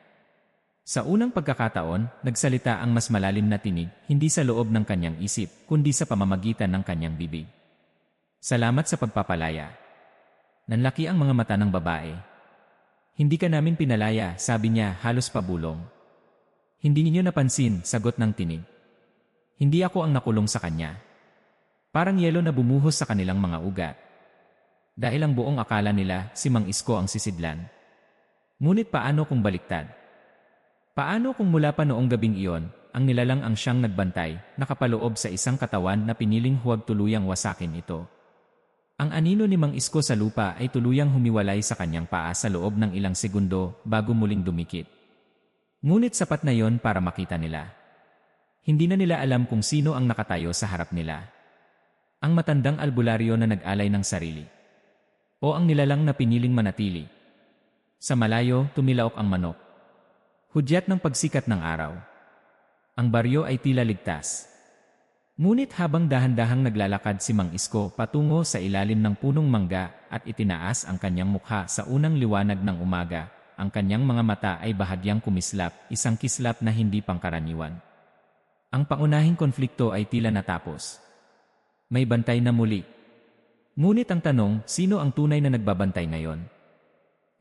Sa unang pagkakataon, nagsalita ang mas malalim na tinig, hindi sa loob ng kanyang isip, kundi sa pamamagitan ng kanyang bibig. Salamat sa pagpapalaya. Nanlaki ang mga mata ng babae. Hindi ka namin pinalaya, sabi niya, halos pabulong. Hindi ninyo napansin, sagot ng tinig. Hindi ako ang nakulong sa kanya. Parang yelo na bumuhos sa kanilang mga ugat. Dahil ang buong akala nila, si Mang Isko ang sisidlan. Ngunit paano kung baliktad? Paano kung mula pa noong gabing iyon, ang nilalang ang siyang nagbantay, nakapaloob sa isang katawan na piniling huwag tuluyang wasakin ito? Ang anino ni Mang Isko sa lupa ay tuluyang humiwalay sa kanyang paa sa loob ng ilang segundo bago muling dumikit. Ngunit sapat na yon para makita nila. Hindi na nila alam kung sino ang nakatayo sa harap nila. Ang matandang albularyo na nag-alay ng sarili. O ang nilalang na piniling manatili. Sa malayo, tumilaok ang manok. Hudyat ng pagsikat ng araw. Ang baryo ay tila ligtas. Ngunit habang dahan-dahang naglalakad si Mang Isko patungo sa ilalim ng punong mangga at itinaas ang kanyang mukha sa unang liwanag ng umaga, ang kanyang mga mata ay bahagyang kumislap, isang kislap na hindi pangkaraniwan. Ang pangunahing konflikto ay tila natapos. May bantay na muli. Ngunit ang tanong, sino ang tunay na nagbabantay ngayon?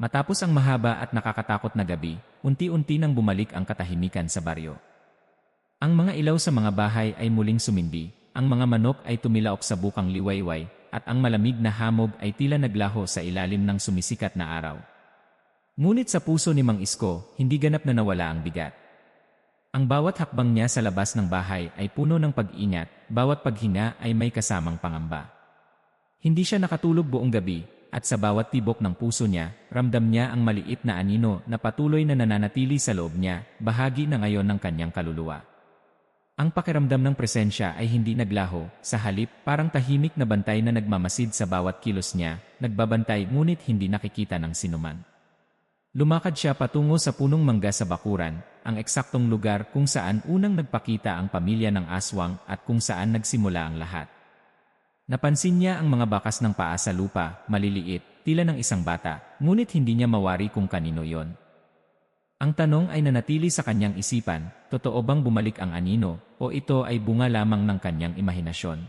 Matapos ang mahaba at nakakatakot na gabi, unti-unti nang bumalik ang katahimikan sa baryo. Ang mga ilaw sa mga bahay ay muling sumindi, ang mga manok ay tumilaok sa bukang liwayway, at ang malamig na hamog ay tila naglaho sa ilalim ng sumisikat na araw. Ngunit sa puso ni Mang Isko, hindi ganap na nawala ang bigat. Ang bawat hakbang niya sa labas ng bahay ay puno ng pag-ingat, bawat paghinga ay may kasamang pangamba. Hindi siya nakatulog buong gabi, at sa bawat tibok ng puso niya, ramdam niya ang maliit na anino na patuloy na nananatili sa loob niya, bahagi na ngayon ng kanyang kaluluwa. Ang pakiramdam ng presensya ay hindi naglaho, sa halip parang tahimik na bantay na nagmamasid sa bawat kilos niya, nagbabantay ngunit hindi nakikita ng sinuman. Lumakad siya patungo sa punong mangga sa bakuran, ang eksaktong lugar kung saan unang nagpakita ang pamilya ng aswang at kung saan nagsimula ang lahat. Napansin niya ang mga bakas ng paa sa lupa, maliliit, tila ng isang bata, ngunit hindi niya mawari kung kanino yon. Ang tanong ay nanatili sa kanyang isipan, totoo bang bumalik ang anino, o ito ay bunga lamang ng kanyang imahinasyon?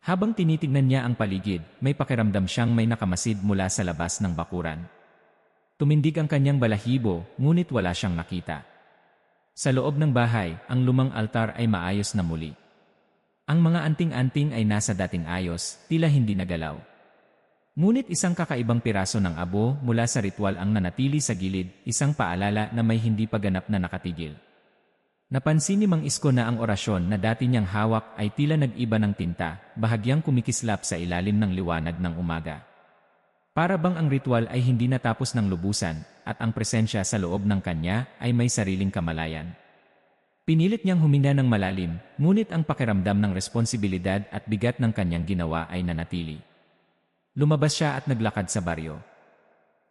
Habang tinitignan niya ang paligid, may pakiramdam siyang may nakamasid mula sa labas ng bakuran. Tumindig ang kanyang balahibo, ngunit wala siyang nakita. Sa loob ng bahay, ang lumang altar ay maayos na muli. Ang mga anting-anting ay nasa dating ayos, tila hindi nagalaw. Ngunit isang kakaibang piraso ng abo mula sa ritual ang nanatili sa gilid, isang paalala na may hindi pa ganap na nakatigil. Napansin ni Mang Isko na ang orasyon na dati niyang hawak ay tila nag-iba ng tinta, bahagyang kumikislap sa ilalim ng liwanag ng umaga. Para bang ang ritual ay hindi natapos ng lubusan, at ang presensya sa loob ng kanya ay may sariling kamalayan. Pinilit niyang huminga ng malalim, ngunit ang pakiramdam ng responsibilidad at bigat ng kanyang ginawa ay nanatili. Lumabas siya at naglakad sa baryo.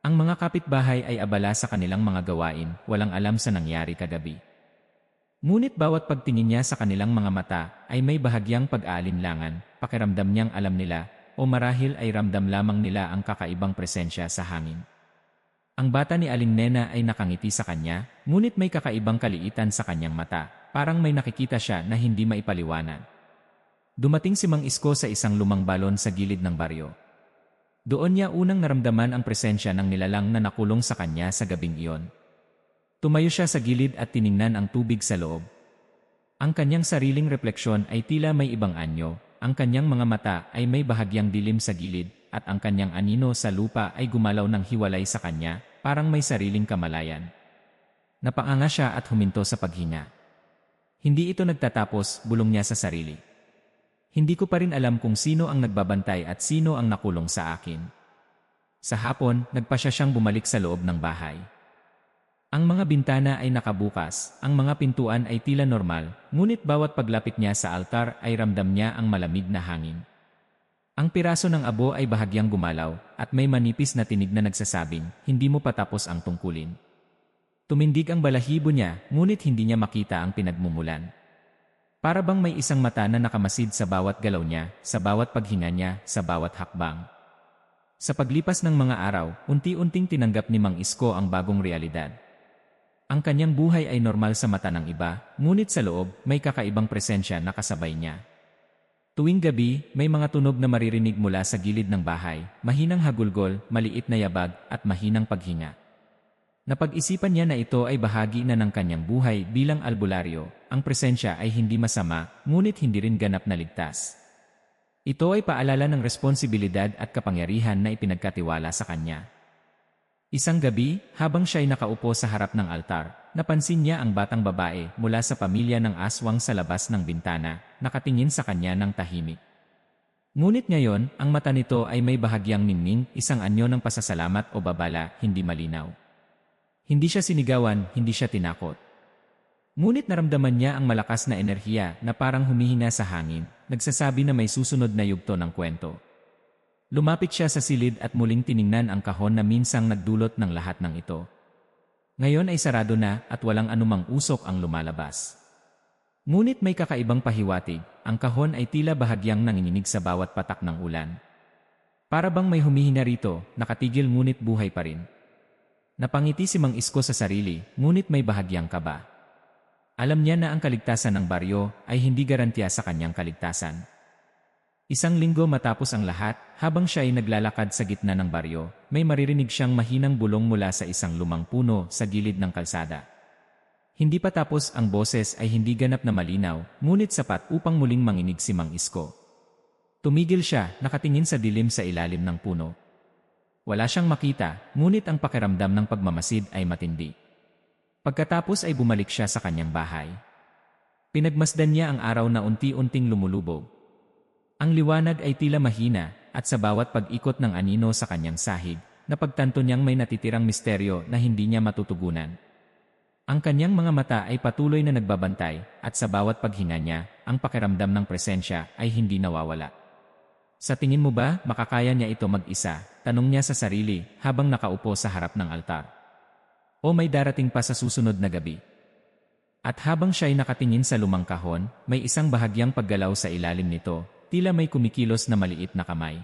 Ang mga kapitbahay ay abala sa kanilang mga gawain, walang alam sa nangyari kagabi. Ngunit bawat pagtingin niya sa kanilang mga mata ay may bahagyang pag-aalinlangan, pakiramdam niyang alam nila, o marahil ay ramdam lamang nila ang kakaibang presensya sa hangin. Ang bata ni Aling Nena ay nakangiti sa kanya, ngunit may kakaibang kaliitan sa kanyang mata, parang may nakikita siya na hindi maipaliwanag. Dumating si Mang Isko sa isang lumang balon sa gilid ng baryo. Doon niya unang naramdaman ang presensya ng nilalang na nakulong sa kanya sa gabing iyon. Tumayo siya sa gilid at tiningnan ang tubig sa loob. Ang kanyang sariling refleksyon ay tila may ibang anyo, ang kanyang mga mata ay may bahagyang dilim sa gilid, at ang kanyang anino sa lupa ay gumalaw ng hiwalay sa kanya, parang may sariling kamalayan. Napanganga siya at huminto sa paghinga. Hindi ito nagtatapos, bulong niya sa sarili. Hindi ko pa rin alam kung sino ang nagbabantay at sino ang nakulong sa akin. Sa hapon, nagpasya siyang bumalik sa loob ng bahay. Ang mga bintana ay nakabukas, ang mga pintuan ay tila normal, ngunit bawat paglapit niya sa altar ay ramdam niya ang malamig na hangin. Ang piraso ng abo ay bahagyang gumalaw at may manipis na tinig na nagsasabing, hindi mo pa tapos ang tungkulin. Tumindig ang balahibo niya, ngunit hindi niya makita ang pinagmumulan. Para bang may isang mata na nakamasid sa bawat galaw niya, sa bawat paghinga niya, sa bawat hakbang. Sa paglipas ng mga araw, unti-unting tinanggap ni Mang Isko ang bagong realidad. Ang kanyang buhay ay normal sa mata ng iba, ngunit sa loob, may kakaibang presensya na kasabay niya. Tuwing gabi, may mga tunog na maririnig mula sa gilid ng bahay, mahinang hagulgol, maliit na yabag, at mahinang paghinga. Napag-isipan niya na ito ay bahagi na ng kanyang buhay bilang albularyo. Ang presensya ay hindi masama, ngunit hindi rin ganap na ligtas. Ito ay paalala ng responsibilidad at kapangyarihan na ipinagkatiwala sa kanya. Isang gabi, habang siya ay nakaupo sa harap ng altar, napansin niya ang batang babae mula sa pamilya ng aswang sa labas ng bintana, nakatingin sa kanya ng tahimik. Ngunit ngayon, ang mata nito ay may bahagyang ningning, isang anyo ng pasasalamat o babala, hindi malinaw. Hindi siya sinigawan, hindi siya tinakot. Ngunit naramdaman niya ang malakas na enerhiya na parang humihina sa hangin, nagsasabi na may susunod na yugto ng kwento. Lumapit siya sa silid at muling tiningnan ang kahon na minsang nagdulot ng lahat ng ito. Ngayon ay sarado na at walang anumang usok ang lumalabas. Ngunit may kakaibang pahiwatig, ang kahon ay tila bahagyang nanginginig sa bawat patak ng ulan. Para bang may humihina rito, nakatigil ngunit buhay pa rin. Napangiti si Mang Isko sa sarili, ngunit may bahagyang kaba. Alam niya na ang kaligtasan ng baryo ay hindi garantiya sa kanyang kaligtasan. Isang linggo matapos ang lahat, habang siya ay naglalakad sa gitna ng baryo, may maririnig siyang mahinang bulong mula sa isang lumang puno sa gilid ng kalsada. Hindi pa tapos ang boses ay hindi ganap na malinaw, ngunit sapat upang muling manginig si Mang Isko. Tumigil siya, nakatingin sa dilim sa ilalim ng puno. Wala siyang makita, ngunit ang pakiramdam ng pagmamasid ay matindi. Pagkatapos ay bumalik siya sa kanyang bahay. Pinagmasdan niya ang araw na unti-unting lumulubog. Ang liwanag ay tila mahina, at sa bawat pag-ikot ng anino sa kanyang sahig, napagtanto niyang may natitirang misteryo na hindi niya matutugunan. Ang kanyang mga mata ay patuloy na nagbabantay, at sa bawat paghinga niya, ang pakiramdam ng presensya ay hindi nawawala. Sa tingin mo ba, makakaya niya ito mag-isa? Tanong niya sa sarili habang nakaupo sa harap ng altar. O may darating pa sa susunod na gabi? At habang siya ay nakatingin sa lumang kahon, may isang bahagyang paggalaw sa ilalim nito, tila may kumikilos na maliit na kamay.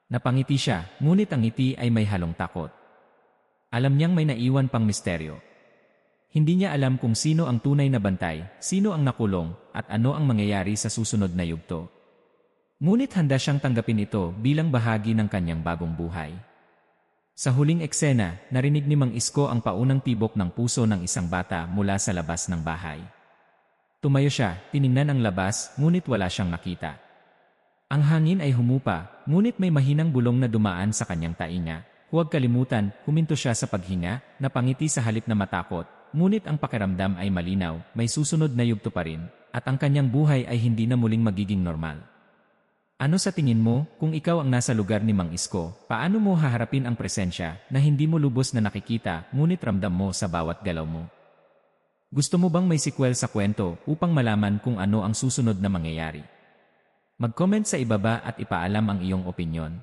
Napangiti siya, ngunit ang ngiti ay may halong takot. Alam niyang may naiwan pang misteryo. Hindi niya alam kung sino ang tunay na bantay, sino ang nakulong, at ano ang mangyayari sa susunod na yugto. Ngunit handa siyang tanggapin ito bilang bahagi ng kanyang bagong buhay. Sa huling eksena, narinig ni Mang Isko ang paunang tibok ng puso ng isang bata mula sa labas ng bahay. Tumayo siya, tiningnan ang labas, ngunit wala siyang nakita. Ang hangin ay humupa, ngunit may mahinang bulong na dumaan sa kanyang tainga. Huwag kalimutan, huminto siya sa paghinga, napangiti sa halip na matakot, ngunit ang pakiramdam ay malinaw, may susunod na yugto pa rin, at ang kanyang buhay ay hindi na muling magiging normal. Ano sa tingin mo, kung ikaw ang nasa lugar ni Mang Isko, paano mo haharapin ang presensya na hindi mo lubos na nakikita ngunit ramdam mo sa bawat galaw mo? Gusto mo bang may sequel sa kwento upang malaman kung ano ang susunod na mangyayari? Mag-comment sa ibaba at ipaalam ang iyong opinyon.